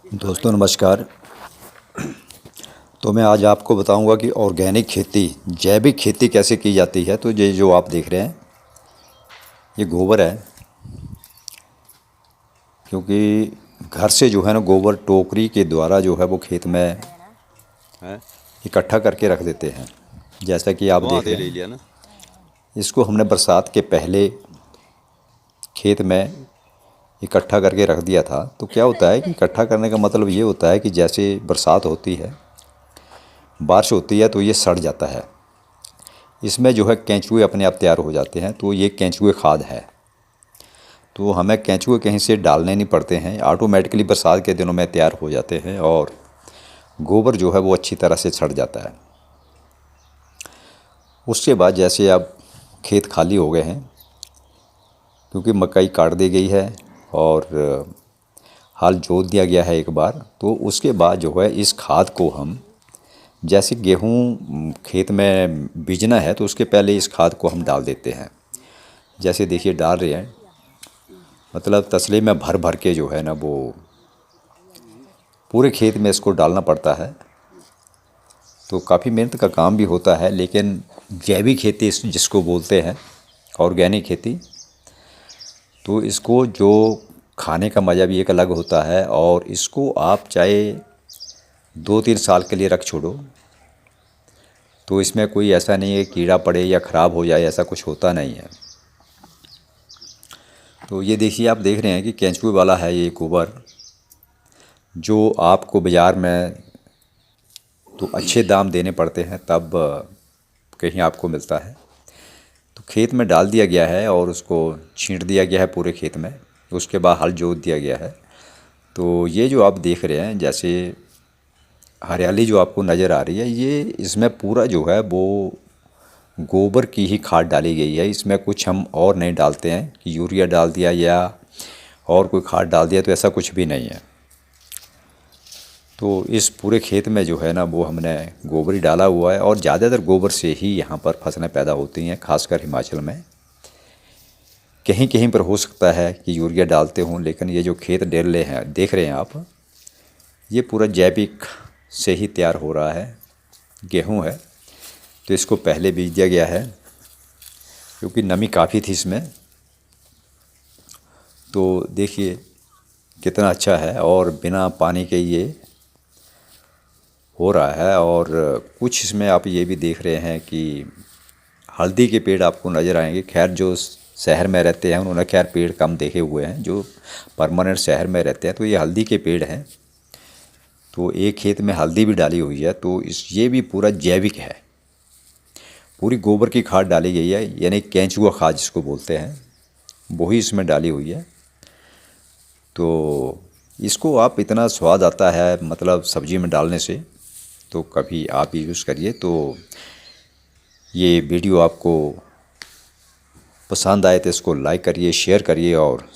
दोस्तों नमस्कार। तो मैं आज आपको बताऊंगा कि ऑर्गेनिक खेती, जैविक खेती कैसे की जाती है। तो ये जो आप देख रहे हैं ये गोबर है, क्योंकि घर से जो है ना गोबर टोकरी के द्वारा जो है वो खेत में है। इकट्ठा करके रख देते हैं। जैसा कि आप वहाँ देख से रहे ले हैं, लिया ना। इसको हमने बरसात के पहले खेत में इकट्ठा करके रख दिया था। तो क्या होता है कि इकट्ठा करने का मतलब ये होता है कि जैसे बरसात होती है, बारिश होती है, तो ये सड़ जाता है। इसमें जो है केंचुए अपने आप तैयार हो जाते हैं। तो ये केंचुए खाद है, तो हमें केंचुए कहीं से डालने नहीं पड़ते हैं, ऑटोमेटिकली बरसात के दिनों में तैयार हो जाते हैं और गोबर जो है वो अच्छी तरह से सड़ जाता है। उसके बाद जैसे अब खेत खाली हो गए हैं, क्योंकि मकई काट दी गई है और हल जोत दिया गया है एक बार, तो उसके बाद जो है इस खाद को हम, जैसे गेहूँ खेत में बीजना है तो उसके पहले इस खाद को हम डाल देते हैं। जैसे देखिए डाल रहे हैं, मतलब तसले में भर भर के जो है ना वो पूरे खेत में इसको डालना पड़ता है। तो काफ़ी मेहनत का काम भी होता है, लेकिन जैविक खेती जिसको बोलते हैं, ऑर्गेनिक खेती, तो इसको जो खाने का मज़ा भी एक अलग होता है। और इसको आप चाहे 2-3 साल के लिए रख छोड़ो, तो इसमें कोई ऐसा नहीं है कीड़ा पड़े या ख़राब हो जाए, ऐसा कुछ होता नहीं है। तो ये देखिए, आप देख रहे हैं कि केंचुए वाला है ये गोबर, जो आपको बाज़ार में तो अच्छे दाम देने पड़ते हैं, तब कहीं आपको मिलता है। तो खेत में डाल दिया गया है और उसको छींट दिया गया है पूरे खेत में। उसके बाद हल जोत दिया गया है। तो ये जो आप देख रहे हैं, जैसे हरियाली जो आपको नज़र आ रही है, ये इसमें पूरा जो है वो गोबर की ही खाद डाली गई है। इसमें कुछ हम और नहीं डालते हैं कि यूरिया डाल दिया या और कोई खाद डाल दिया, तो ऐसा कुछ भी नहीं है। तो इस पूरे खेत में जो है ना वो हमने गोबर ही डाला हुआ है, और ज़्यादातर गोबर से ही यहाँ पर फसलें पैदा होती हैं, खासकर हिमाचल में। कहीं कहीं पर हो सकता है कि यूरिया डालते हों, लेकिन ये जो खेत डेले हैं देख रहे हैं आप, ये पूरा जैविक से ही तैयार हो रहा है। गेहूँ है, तो इसको पहले बीज दिया गया है, क्योंकि नमी काफ़ी थी इसमें। तो देखिए कितना अच्छा है, और बिना पानी के ये हो रहा है। और कुछ इसमें आप ये भी देख रहे हैं कि हल्दी के पेड़ आपको नज़र आएंगे। खैर जो शहर में रहते हैं उन्होंने खैर पेड़ कम देखे हुए हैं, जो परमानेंट शहर में रहते हैं, तो ये हल्दी के पेड़ हैं। तो एक खेत में हल्दी भी डाली हुई है। तो ये भी पूरा जैविक है, पूरी गोबर की खाद डाली गई है, यानी केंचुआ खाद जिसको बोलते हैं, वही इसमें डाली हुई है। तो इसको आप, इतना स्वाद आता है मतलब सब्ज़ी में डालने से, तो कभी आप यूज़ करिए। तो ये वीडियो आपको पसंद आए तो इसको लाइक करिए, शेयर करिए और